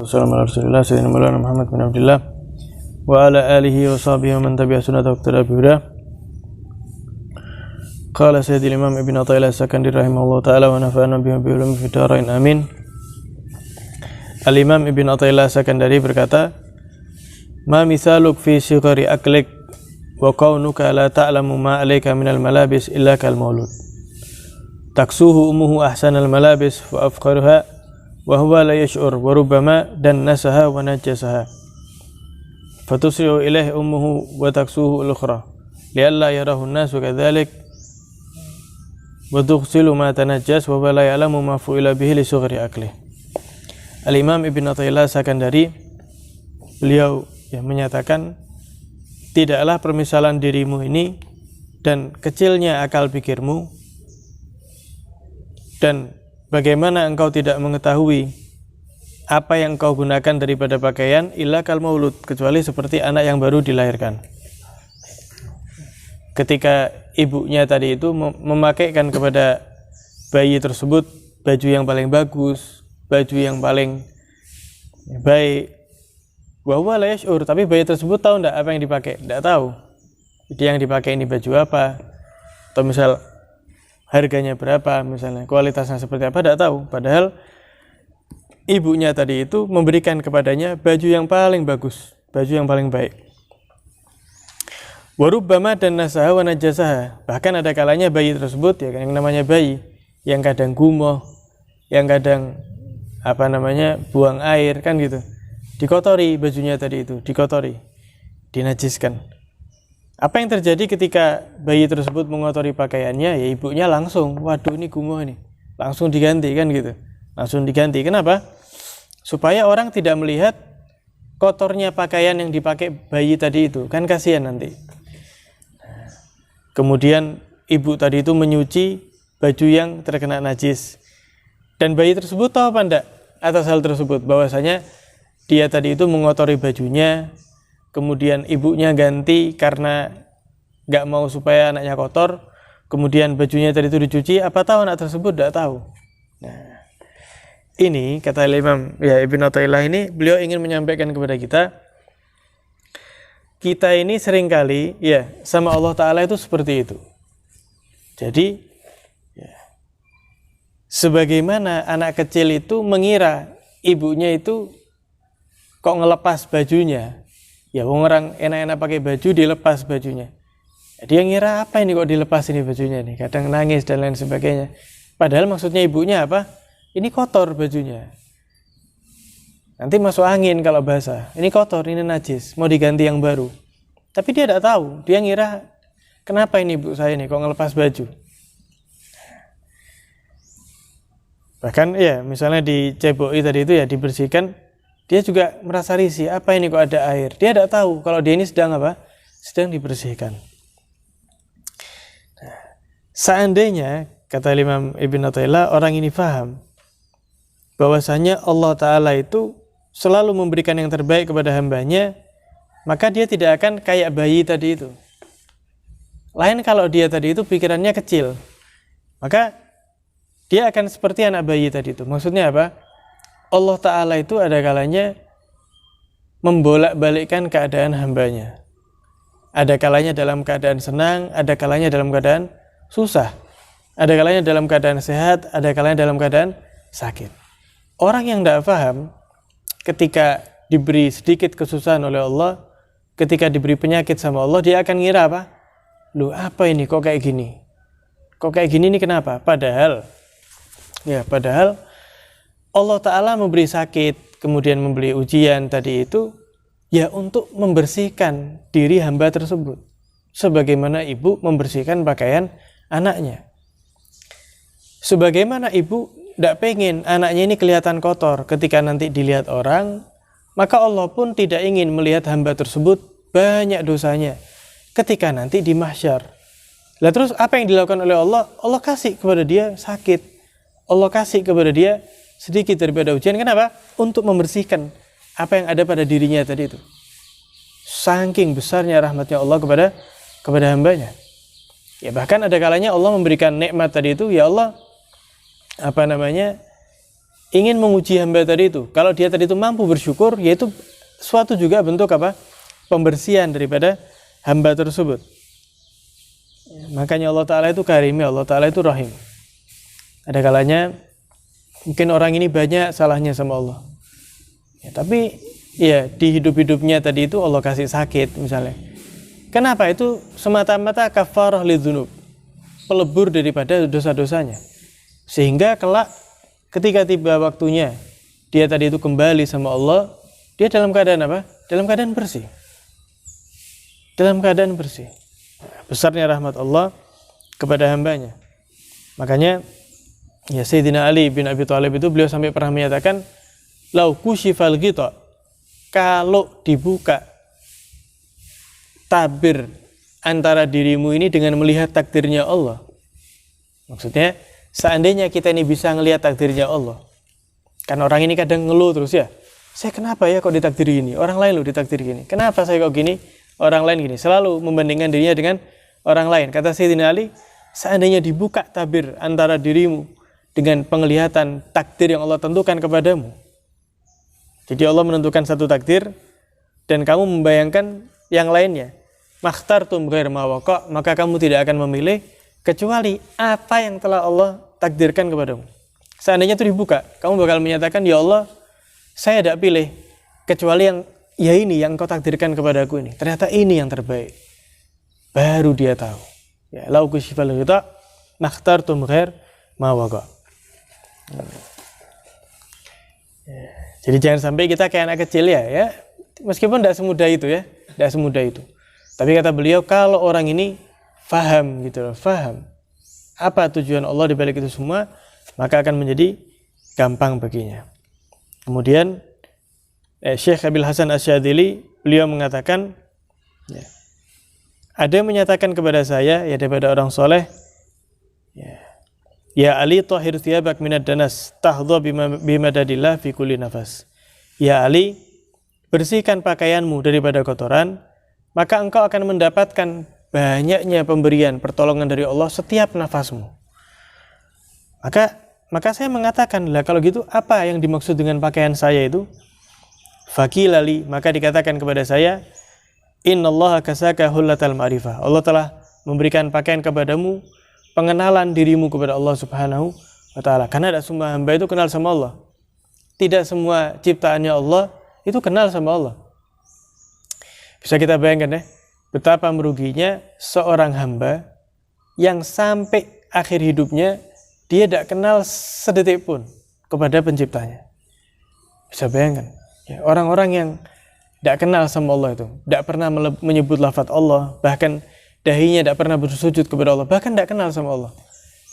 wassalamu ala rasulillah sayyidina Maulana Muhammad bin Abdullah wa ala alihi wa sahbihi wa man tabi'a sunnatahu wa iqtada bi hudah. Qala Sayyidil Imam Ibn Athaillah As-Sakandari rahimahullah ta'ala wa nafa'ana bihi bi ulumi fid dharain amin. Al-Imam Ibn Athaillah As-Sakandari berkata, "Ma mithaluk fi sighari aklik wa kaunuka la ta'lamu ma 'alaika minal malabis illa kal maulud. Taksuhu ummuhu ahsanal malabis wa afqaruha wa huwa la yash'ur wa rubbama dannasaha wa najasaha fatusri'u ilaihi ummuhu wa taksuhu al-ukhra li'alla yarahu an-nasu kadzalik wa tughsilu ma tanajjas wa la ya'lamu ma fu'ila bihi li sughri akli." Al-Imam Ibn Athaillah Sakandari beliau menyatakan, tidaklah permisalan dirimu ini dan kecilnya akal pikirmu dan bagaimana engkau tidak mengetahui apa yang engkau gunakan daripada pakaian illa kal maulud, kecuali seperti anak yang baru dilahirkan. Ketika ibunya tadi itu memakaikan kepada bayi tersebut baju yang paling bagus, baju yang paling baik, wa huwa la yash'ur, tapi bayi tersebut tahu enggak apa yang dipakai? Enggak tahu. Dia yang dipakai ini baju apa? Atau misal harganya berapa, misalnya kualitasnya seperti apa, tidak tahu. Padahal ibunya tadi itu memberikan kepadanya baju yang paling bagus, baju yang paling baik. Warubbama dan nasaha wa najasaha, bahkan ada kalanya bayi tersebut, ya yang namanya bayi, yang kadang gumoh, yang kadang buang air kan gitu, dikotori bajunya tadi itu, dikotori, dinajiskan. Apa yang terjadi ketika bayi tersebut mengotori pakaiannya? Ya ibunya langsung, waduh ini gumoh ini, langsung diganti kan gitu, langsung diganti. Kenapa? Supaya orang tidak melihat kotornya pakaian yang dipakai bayi tadi itu, kan kasihan nanti. Kemudian ibu tadi itu menyuci baju yang terkena najis, dan bayi tersebut tahu apa enggak atas hal tersebut, bahwasanya dia tadi itu mengotori bajunya. Kemudian ibunya ganti karena gak mau supaya anaknya kotor. Kemudian bajunya tadi itu dicuci. Apa tahu anak tersebut? Tidak tahu. Nah, ini kata Imam Ibn Athaillah ini, beliau ingin menyampaikan kepada kita ini seringkali sama Allah Ta'ala itu seperti itu. Jadi sebagaimana anak kecil itu mengira ibunya itu kok ngelepas bajunya. Ya orang enak-enak pakai baju, dilepas bajunya. Dia ngira apa ini kok dilepas ini bajunya nih, kadang nangis dan lain sebagainya. Padahal maksudnya ibunya apa? Ini kotor bajunya, nanti masuk angin kalau basah. Ini kotor, ini najis, mau diganti yang baru. Tapi dia tidak tahu, dia ngira kenapa ini ibu saya nih kok ngelepas baju. Bahkan misalnya diceboi tadi itu dibersihkan, dia juga merasa risih, apa ini kok ada air? Dia tidak tahu kalau dia ini sedang sedang dibersihkan. Nah, seandainya, kata Imam Ibn Athaillah, orang ini paham bahwasanya Allah Ta'ala itu selalu memberikan yang terbaik kepada hambanya, maka dia tidak akan kayak bayi tadi itu. Lain kalau dia tadi itu pikirannya kecil, maka dia akan seperti anak bayi tadi itu. Maksudnya apa? Allah Ta'ala itu ada kalanya membolak-balikkan keadaan hambanya. Ada kalanya dalam keadaan senang, ada kalanya dalam keadaan susah. Ada kalanya dalam keadaan sehat, ada kalanya dalam keadaan sakit. Orang yang tidak paham, ketika diberi sedikit kesusahan oleh Allah, ketika diberi penyakit sama Allah, dia akan ngira apa? Loh apa ini kok kayak gini? Kok kayak gini ini kenapa? Padahal Allah Ta'ala memberi sakit, kemudian memberi ujian tadi itu, untuk membersihkan diri hamba tersebut. Sebagaimana ibu membersihkan pakaian anaknya. Sebagaimana ibu tidak pengen anaknya ini kelihatan kotor ketika nanti dilihat orang, maka Allah pun tidak ingin melihat hamba tersebut banyak dosanya ketika nanti di mahsyar. Lah terus apa yang dilakukan oleh Allah? Allah kasih kepada dia sakit. Allah kasih kepada dia sedikit daripada ujian. Kenapa? Untuk membersihkan apa yang ada pada dirinya tadi itu. Saking besarnya rahmatnya Allah kepada hambanya. Ya bahkan ada kalanya Allah memberikan nikmat tadi itu, ya Allah ingin menguji hamba tadi itu. Kalau dia tadi itu mampu bersyukur, yaitu suatu juga bentuk apa? Pembersihan daripada hamba tersebut. Makanya Allah Ta'ala itu karim, Allah Ta'ala itu rahim. Ada kalanya mungkin orang ini banyak salahnya sama Allah, ya, tapi ya di hidup-hidupnya tadi itu Allah kasih sakit misalnya. Kenapa? Itu semata-mata kafarah lidzunub, pelebur daripada dosa-dosanya. Sehingga kelak ketika tiba waktunya dia tadi itu kembali sama Allah, dia dalam keadaan apa? Dalam keadaan bersih. Dalam keadaan bersih. Besarnya rahmat Allah kepada hambanya. Makanya ya Sayyidina Ali bin Abi Thalib itu beliau sampai pernah menyatakan, lau kushifal ghita, kalau dibuka tabir antara dirimu ini dengan melihat takdirnya Allah. Maksudnya seandainya kita ini bisa ngelihat takdirnya Allah. Kan orang ini kadang ngeluh terus ya, saya kenapa ya kok ditakdiri gini, orang lain loh ditakdiri gini, kenapa saya kok gini, orang lain gini, selalu membandingkan dirinya dengan orang lain. Kata Sayyidina Ali, seandainya dibuka tabir antara dirimu dengan penglihatan takdir yang Allah tentukan kepadamu. Jadi Allah menentukan satu takdir dan kamu membayangkan yang lainnya. Makhtartum ghair ma waqa, maka kamu tidak akan memilih kecuali apa yang telah Allah takdirkan kepadamu. Seandainya itu dibuka, kamu bakal menyatakan, ya Allah, saya tidak pilih kecuali yang ya ini yang kau takdirkan kepadaku ini. Ternyata ini yang terbaik. Baru dia tahu. Ya, lau kushifal ghita makhtartum ghair ma waqa. Jadi jangan sampai kita kayak anak kecil ya. Meskipun tidak semudah itu ya, tidak semudah itu. Tapi kata beliau, kalau orang ini faham gitu loh, faham apa tujuan Allah di balik itu semua, maka akan menjadi gampang baginya. Kemudian Syekh Abil Hasan Asyadzili beliau mengatakan, ya, ada yang menyatakan kepada saya, ya daripada orang soleh, ya Ali tahhir thiyabak minad danas tahdha bimadadillah fi kulli nafas. Ya Ali, bersihkan pakaianmu daripada kotoran, maka engkau akan mendapatkan banyaknya pemberian pertolongan dari Allah setiap nafasmu. Maka saya mengatakan, lah kalau gitu apa yang dimaksud dengan pakaian saya itu? Fakilali, maka dikatakan kepada saya, innallaha kasaka hullatal ma'rifah. Allah telah memberikan pakaian kepadamu, pengenalan dirimu kepada Allah Subhanahu wa ta'ala. Karena tidak semua hamba itu kenal sama Allah. Tidak semua ciptaannya Allah itu kenal sama Allah. Bisa kita bayangkan ya, betapa meruginya seorang hamba yang sampai akhir hidupnya dia tidak kenal sedetik pun kepada penciptanya. Bisa bayangkan ya, orang-orang yang tidak kenal sama Allah itu, tidak pernah menyebut lafaz Allah, bahkan dahinya tidak pernah bersujud kepada Allah, bahkan tidak kenal sama Allah.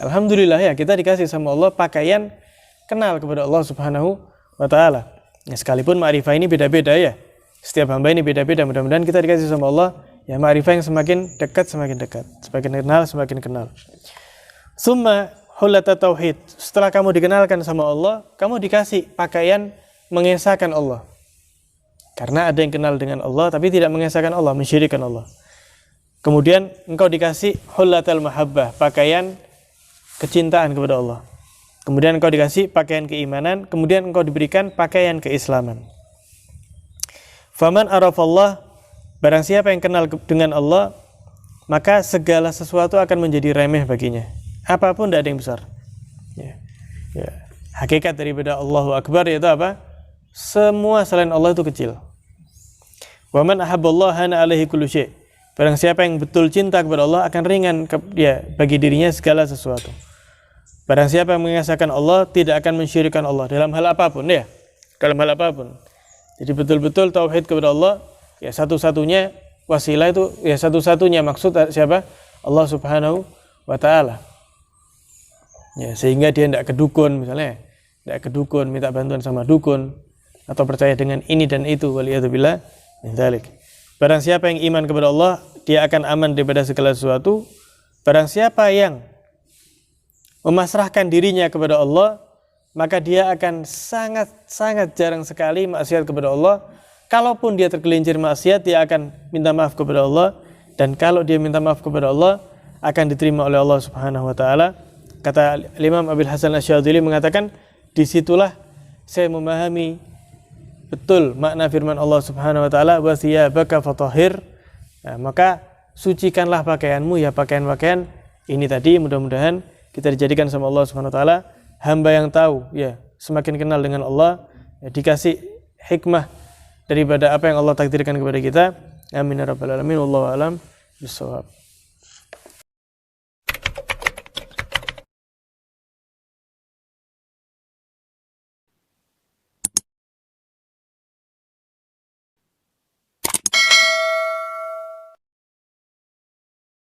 Alhamdulillah ya, kita dikasih sama Allah pakaian kenal kepada Allah Subhanahu wa ta'ala. Ya, sekalipun ma'rifah ini beda-beda ya, setiap hamba ini beda-beda. Mudah-mudahan kita dikasih sama Allah ya ma'rifah yang semakin dekat, semakin semakin kenal. Summa hullata tauhid, setelah kamu dikenalkan sama Allah, kamu dikasih pakaian mengesahkan Allah. Karena ada yang kenal dengan Allah tapi tidak mengesahkan Allah, mensyirikkan Allah. Kemudian engkau dikasih hullatal mahabbah, pakaian kecintaan kepada Allah. Kemudian engkau dikasih pakaian keimanan, kemudian engkau diberikan pakaian keislaman. Faman arafallah, barang siapa yang kenal dengan Allah, maka segala sesuatu akan menjadi remeh baginya. Apapun tidak ada yang besar. Ya. Hakikat daripada Allahu Akbar yaitu apa? Semua selain Allah itu kecil. Waman ahabballah hana alaihi kullu syai'. Barang siapa yang betul cinta kepada Allah akan ringan bagi dirinya segala sesuatu. Barang siapa yang mengesahkan Allah tidak akan mensyirikkan Allah dalam hal apapun ya. Dalam hal apapun. Jadi betul-betul tauhid kepada Allah ya, satu-satunya wasilah itu ya, satu-satunya maksud siapa? Allah Subhanahu wa ta'ala. Ya, sehingga dia tidak ke dukun misalnya, tidak ke dukun minta bantuan sama dukun atau percaya dengan ini dan itu, waliyadzubillah min dzalik. Barang siapa yang iman kepada Allah, dia akan aman daripada segala sesuatu. Barang siapa yang memasrahkan dirinya kepada Allah, maka dia akan sangat jarang sekali maksiat kepada Allah. Kalaupun dia tergelincir maksiat, dia akan minta maaf kepada Allah, dan kalau dia minta maaf kepada Allah akan diterima oleh Allah Subhanahu wa ta'ala. Kata Imam Abil Hasan Asyadzili mengatakan, disitulah saya memahami betul makna firman Allah Subhanahu wa taala, wa thiyabaka fatahhir. Nah, maka sucikanlah pakaianmu, ya pakaian-pakaian ini tadi. Mudah-mudahan kita dijadikan sama Allah Subhanahu wa taala hamba yang tahu, ya, semakin kenal dengan Allah, ya, dikasih hikmah daripada apa yang Allah takdirkan kepada kita. Amin ya rabbal alamin. Wallahu a'lam bishawab.